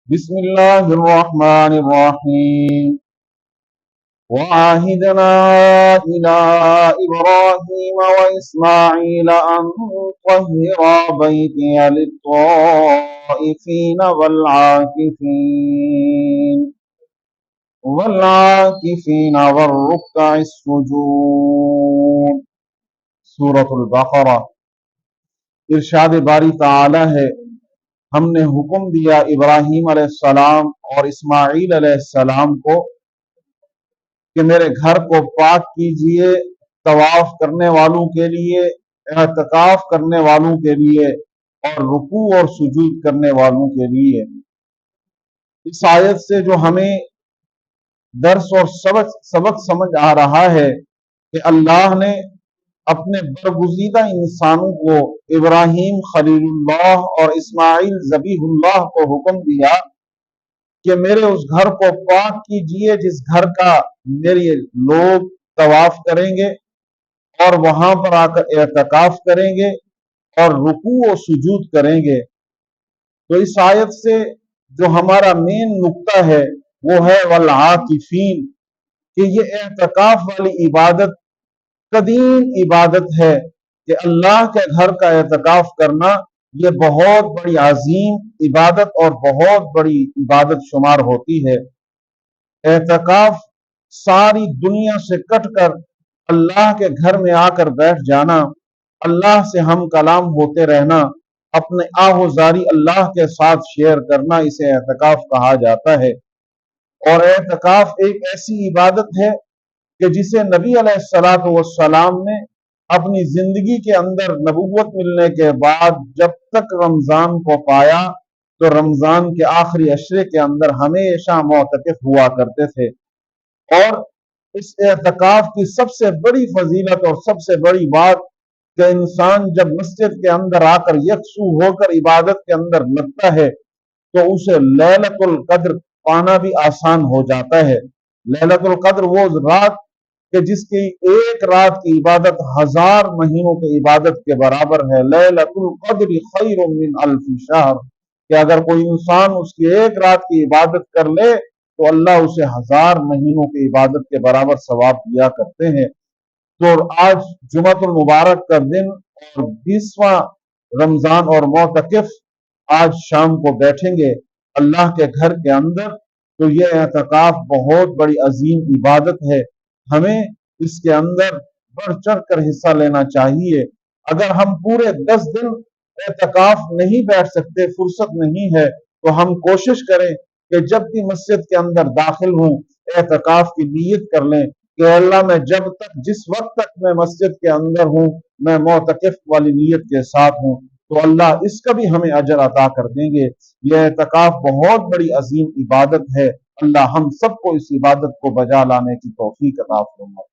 بسم الله الرحمن الرحيم وعاهدنا إلى إبراهيم وإسماعيل أن طهرا بيتي للطائفين والعاكفين والركع السجود. سورة البقرہ. ارشاد باری تعالی ہے، ہم نے حکم دیا ابراہیم علیہ السلام اور اسماعیل علیہ السلام کو کہ میرے گھر کو پاک کیجئے طواف کرنے والوں کے لیے، اعتکاف کرنے والوں کے لیے اور رکوع اور سجود کرنے والوں کے لیے۔ اس آیت سے جو ہمیں درس اور سبق سمجھ آ رہا ہے کہ اللہ نے اپنے برگزیدہ انسانوں کو ابراہیم خلیل اللہ اور اسماعیل ذبیح اللہ کو حکم دیا کہ میرے اس گھر کو پاک کیجئے جس گھر کا میرے لوگ طواف کریں گے اور وہاں پر آ کر اعتکاف کریں گے اور رکوع و سجود کریں گے۔ تو اس آیت سے جو ہمارا مین نقطہ ہے وہ ہے والعاکفین، کہ یہ اعتکاف والی عبادت قدیم عبادت ہے کہ اللہ کے گھر کا اعتکاف کرنا یہ بہت بڑی عظیم عبادت اور بہت بڑی عبادت شمار ہوتی ہے۔ اعتکاف ساری دنیا سے کٹ کر اللہ کے گھر میں آ کر بیٹھ جانا، اللہ سے ہم کلام ہوتے رہنا، اپنے آہوزاری اللہ کے ساتھ شیئر کرنا، اسے اعتکاف کہا جاتا ہے۔ اور اعتکاف ایک ایسی عبادت ہے کہ جسے نبی علیہ السلام نے اپنی زندگی کے اندر نبوت ملنے کے بعد جب تک رمضان کو پایا تو رمضان کے آخری عشرے کے اندر ہمیشہ معتکف ہوا کرتے تھے۔ اور اس اعتکاف کی سب سے بڑی فضیلت اور سب سے بڑی بات کہ انسان جب مسجد کے اندر آ کر یکسو ہو کر عبادت کے اندر لگتا ہے تو اسے لیلۃ القدر پانا بھی آسان ہو جاتا ہے۔ لیلۃ القدر وہ رات کہ جس کی ایک رات کی عبادت 1000 مہینوں کی عبادت کے برابر ہے۔ لیلۃ القدر خیر من الف شہر، کہ اگر کوئی انسان اس کی ایک رات کی عبادت کر لے تو اللہ اسے 1000 مہینوں کی عبادت کے برابر ثواب دیا کرتے ہیں۔ تو آج جمعۃ المبارک کا دن اور 20واں رمضان اور معتکف آج شام کو بیٹھیں گے اللہ کے گھر کے اندر، تو یہ اعتکاف بہت بڑی عظیم عبادت ہے، ہمیں اس کے اندر بڑھ چڑھ کر حصہ لینا چاہیے۔ اگر ہم پورے 10 دن اعتکاف نہیں بیٹھ سکتے، فرصت نہیں ہے، تو ہم کوشش کریں کہ جب بھی مسجد کے اندر داخل ہوں اعتکاف کی نیت کر لیں کہ اللہ میں جب تک جس وقت تک میں مسجد کے اندر ہوں میں معتکف والی نیت کے ساتھ ہوں، تو اللہ اس کا بھی ہمیں اجر عطا کر دیں گے۔ یہ اعتکاف بہت بڑی عظیم عبادت ہے، اللہ ہم سب کو اس عبادت کو بجا لانے کی توفیق عطا فرمائے۔